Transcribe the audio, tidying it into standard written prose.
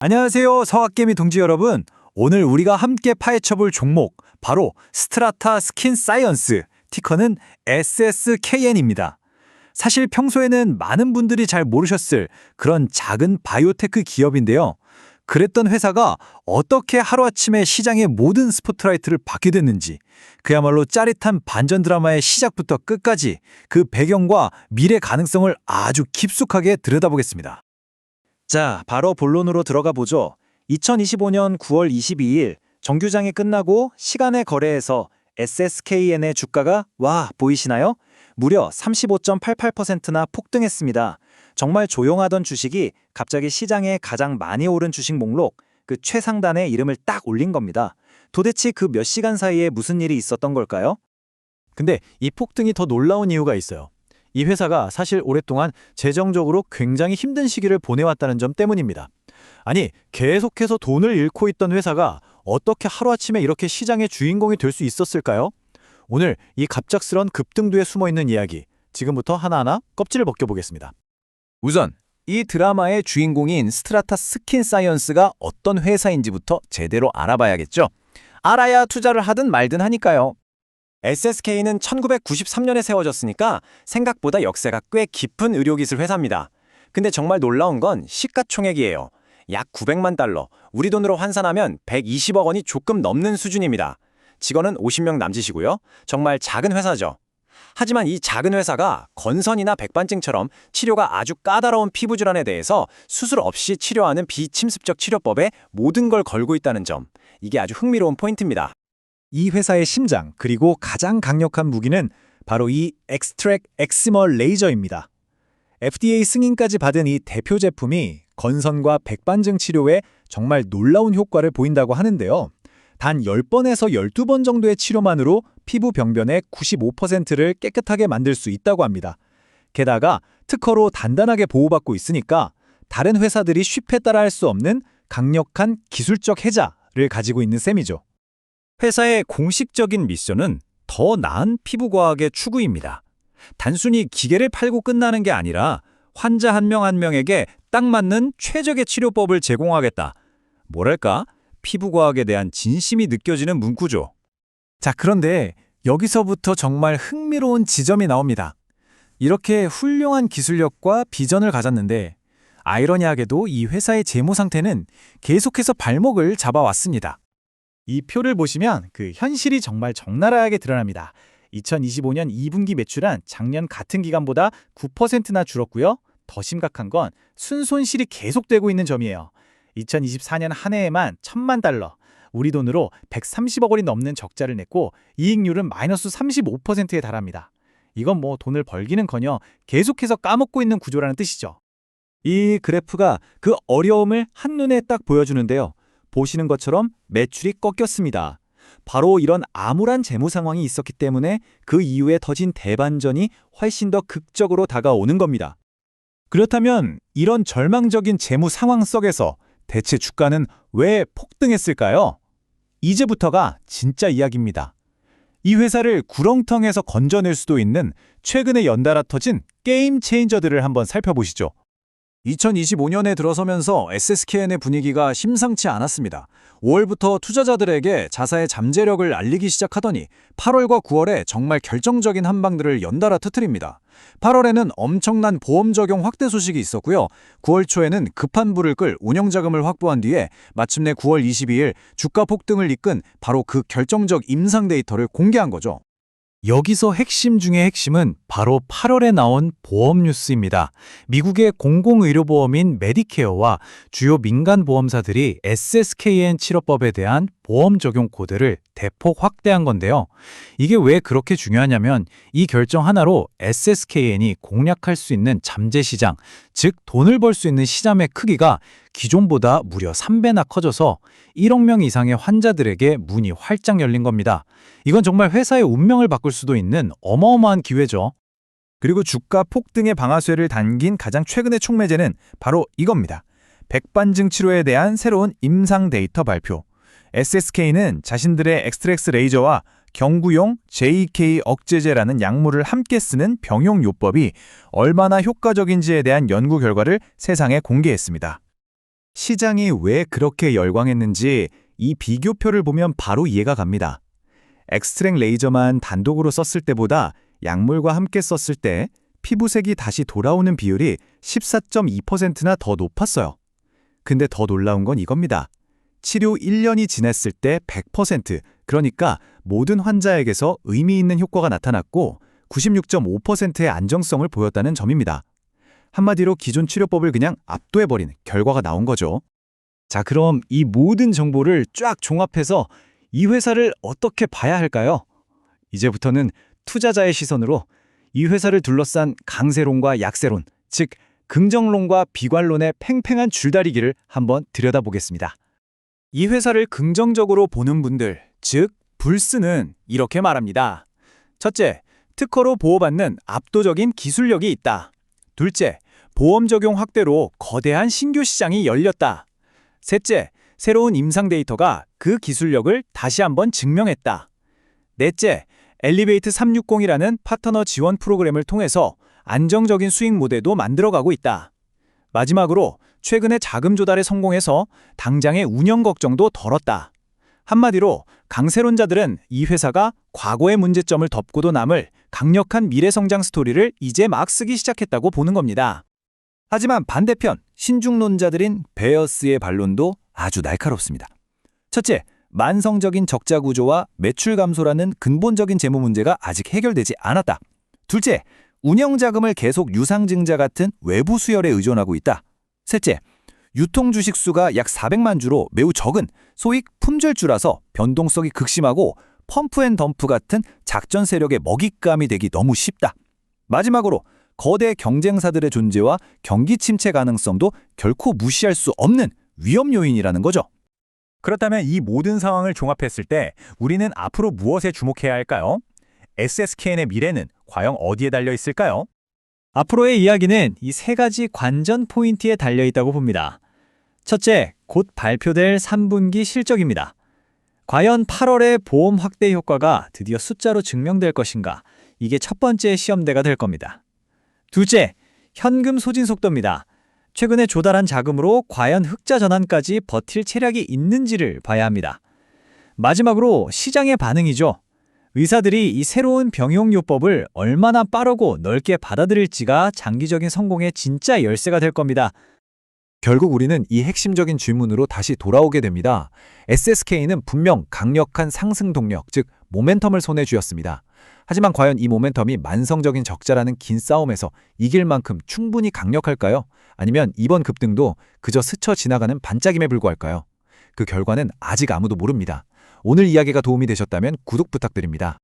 안녕하세요, 서학개미 동지 여러분. 오늘 우리가 함께 파헤쳐볼 종목, 바로 스트라타 스킨 사이언스, 티커는 SSKN입니다. 사실 평소에는 많은 분들이 잘 모르셨을 그런 작은 바이오테크 기업인데요. 그랬던 회사가 어떻게 하루아침에 시장의 모든 스포트라이트를 받게 됐는지, 그야말로 짜릿한 반전 드라마의 시작부터 끝까지 그 배경과 미래 가능성을 아주 깊숙하게 들여다보겠습니다. 자, 바로 본론으로 들어가 보죠. 2025년 9월 22일 정규장이 끝나고 시간의 거래에서 SSKN의 주가가 보이시나요? 무려 35.88%나 폭등했습니다. 정말 조용하던 주식이 갑자기 시장에 가장 많이 오른 주식 목록, 그 최상단에 이름을 딱 올린 겁니다. 도대체 그 몇 시간 사이에 무슨 일이 있었던 걸까요? 근데 이 폭등이 더 놀라운 이유가 있어요. 이 회사가 사실 오랫동안 재정적으로 굉장히 힘든 시기를 보내왔다는 점 때문입니다. 아니, 계속해서 돈을 잃고 있던 회사가 어떻게 하루아침에 이렇게 시장의 주인공이 될 수 있었을까요? 오늘 이 갑작스런 급등주에 숨어있는 이야기, 지금부터 하나하나 껍질을 벗겨보겠습니다. 우선 이 드라마의 주인공인 스트라타 스킨 사이언스가 어떤 회사인지부터 제대로 알아봐야겠죠. 알아야 투자를 하든 말든 하니까요. SSK는 1993년에 세워졌으니까 생각보다 역사가 꽤 깊은 의료기술 회사입니다. 근데 정말 놀라운 건 시가총액이에요. 약 900만 달러, 우리 돈으로 환산하면 120억 원이 조금 넘는 수준입니다. 직원은 50명 남짓이고요. 정말 작은 회사죠. 하지만 이 작은 회사가 건선이나 백반증처럼 치료가 아주 까다로운 피부 질환에 대해서 수술 없이 치료하는 비침습적 치료법에 모든 걸 걸고 있다는 점, 이게 아주 흥미로운 포인트입니다. 이 회사의 심장, 그리고 가장 강력한 무기는 바로 이 엑스트랙 엑시머 레이저입니다. FDA 승인까지 받은 이 대표 제품이 건선과 백반증 치료에 정말 놀라운 효과를 보인다고 하는데요. 단 10번에서 12번 정도의 치료만으로 피부 병변의 95%를 깨끗하게 만들 수 있다고 합니다. 게다가 특허로 단단하게 보호받고 있으니까 다른 회사들이 쉽게 따라할 수 없는 강력한 기술적 혜자를 가지고 있는 셈이죠. 회사의 공식적인 미션은 더 나은 피부과학의 추구입니다. 단순히 기계를 팔고 끝나는 게 아니라 환자 한 명 한 명에게 딱 맞는 최적의 치료법을 제공하겠다. 뭐랄까, 피부과학에 대한 진심이 느껴지는 문구죠. 자, 그런데 여기서부터 정말 흥미로운 지점이 나옵니다. 이렇게 훌륭한 기술력과 비전을 가졌는데 아이러니하게도 이 회사의 재무 상태는 계속해서 발목을 잡아왔습니다. 이 표를 보시면 그 현실이 정말 적나라하게 드러납니다. 2025년 2분기 매출은 작년 같은 기간보다 9%나 줄었고요. 더 심각한 건 순손실이 계속되고 있는 점이에요. 2024년 한 해에만 1,000만 달러, 우리 돈으로 130억 원이 넘는 적자를 냈고 이익률은 마이너스 35%에 달합니다. 이건 뭐 돈을 벌기는커녕 계속해서 까먹고 있는 구조라는 뜻이죠. 이 그래프가 그 어려움을 한눈에 딱 보여주는데요. 보시는 것처럼 매출이 꺾였습니다. 바로 이런 암울한 재무 상황이 있었기 때문에 그 이후에 터진 대반전이 훨씬 더 극적으로 다가오는 겁니다. 그렇다면 이런 절망적인 재무 상황 속에서 대체 주가는 왜 폭등했을까요? 이제부터가 진짜 이야기입니다. 이 회사를 구렁텅에서 건져낼 수도 있는 최근에 연달아 터진 게임 체인저들을 한번 살펴보시죠. 2025년에 들어서면서 SSKN의 분위기가 심상치 않았습니다. 5월부터 투자자들에게 자사의 잠재력을 알리기 시작하더니 8월과 9월에 정말 결정적인 한방들을 연달아 터뜨립니다. 8월에는 엄청난 보험 적용 확대 소식이 있었고요. 9월 초에는 급한 불을 끌 운영자금을 확보한 뒤에 마침내 9월 22일 주가 폭등을 이끈 바로 그 결정적 임상 데이터를 공개한 거죠. 여기서 핵심 중의 핵심은 바로 8월에 나온 보험 뉴스입니다. 미국의 공공의료보험인 메디케어와 주요 민간보험사들이 SSKN 치료법에 대한 보험 적용 코드를 대폭 확대한 건데요. 이게 왜 그렇게 중요하냐면 이 결정 하나로 SSKN이 공략할 수 있는 잠재 시장, 즉 돈을 벌 수 있는 시장의 크기가 기존보다 무려 3배나 커져서 1억 명 이상의 환자들에게 문이 활짝 열린 겁니다. 이건 정말 회사의 운명을 바꿀 수도 있는 어마어마한 기회죠. 그리고 주가 폭등의 방아쇠를 당긴 가장 최근의 촉매제는 바로 이겁니다. 백반증 치료에 대한 새로운 임상 데이터 발표. SSK는 자신들의 엑스트랙스 레이저와 경구용 JK 억제제라는 약물을 함께 쓰는 병용요법이 얼마나 효과적인지에 대한 연구 결과를 세상에 공개했습니다. 시장이 왜 그렇게 열광했는지 이 비교표를 보면 바로 이해가 갑니다. 엑스트랙 레이저만 단독으로 썼을 때보다 약물과 함께 썼을 때 피부색이 다시 돌아오는 비율이 14.2%나 더 높았어요. 근데 더 놀라운 건 이겁니다. 치료 1년이 지났을 때 100%, 그러니까 모든 환자에게서 의미 있는 효과가 나타났고 96.5%의 안정성을 보였다는 점입니다. 한마디로 기존 치료법을 그냥 압도해버린 결과가 나온 거죠. 자, 그럼 이 모든 정보를 쫙 종합해서 이 회사를 어떻게 봐야 할까요? 이제부터는 투자자의 시선으로 이 회사를 둘러싼 강세론과 약세론, 즉 긍정론과 비관론의 팽팽한 줄다리기를 한번 들여다보겠습니다. 이 회사를 긍정적으로 보는 분들, 즉 불스는 이렇게 말합니다. 첫째, 특허로 보호받는 압도적인 기술력이 있다. 둘째, 보험 적용 확대로 거대한 신규 시장이 열렸다. 셋째, 새로운 임상 데이터가 그 기술력을 다시 한번 증명했다. 넷째, 엘리베이트 360이라는 파트너 지원 프로그램을 통해서 안정적인 수익 모델도 만들어가고 있다. 마지막으로 최근에 자금 조달에 성공해서 당장의 운영 걱정도 덜었다. 한마디로 강세론자들은 이 회사가 과거의 문제점을 덮고도 남을 강력한 미래 성장 스토리를 이제 막 쓰기 시작했다고 보는 겁니다. 하지만 반대편 신중론자들인 베어스의 반론도 아주 날카롭습니다. 첫째, 만성적인 적자 구조와 매출 감소라는 근본적인 재무 문제가 아직 해결되지 않았다. 둘째, 운영 자금을 계속 유상증자 같은 외부 수혈에 의존하고 있다. 셋째, 유통 주식 수가 약 400만 주로 매우 적은 소위 품절주라서 변동성이 극심하고 펌프앤덤프 같은 작전 세력의 먹잇감이 되기 너무 쉽다. 마지막으로 거대 경쟁사들의 존재와 경기 침체 가능성도 결코 무시할 수 없는 위험 요인이라는 거죠. 그렇다면 이 모든 상황을 종합했을 때 우리는 앞으로 무엇에 주목해야 할까요? SSKN의 미래는 과연 어디에 달려 있을까요? 앞으로의 이야기는 이 세 가지 관전 포인트에 달려 있다고 봅니다. 첫째, 곧 발표될 3분기 실적입니다. 과연 8월의 보험 확대 효과가 드디어 숫자로 증명될 것인가? 이게 첫 번째 시험대가 될 겁니다. 둘째, 현금 소진 속도입니다. 최근에 조달한 자금으로 과연 흑자 전환까지 버틸 체력이 있는지를 봐야 합니다. 마지막으로 시장의 반응이죠. 의사들이 이 새로운 병용요법을 얼마나 빠르고 넓게 받아들일지가 장기적인 성공의 진짜 열쇠가 될 겁니다. 결국 우리는 이 핵심적인 질문으로 다시 돌아오게 됩니다. SSK는 분명 강력한 상승 동력, 즉 모멘텀을 손에 쥐었습니다. 하지만 과연 이 모멘텀이 만성적인 적자라는 긴 싸움에서 이길 만큼 충분히 강력할까요? 아니면 이번 급등도 그저 스쳐 지나가는 반짝임에 불과할까요? 그 결과는 아직 아무도 모릅니다. 오늘 이야기가 도움이 되셨다면 구독 부탁드립니다.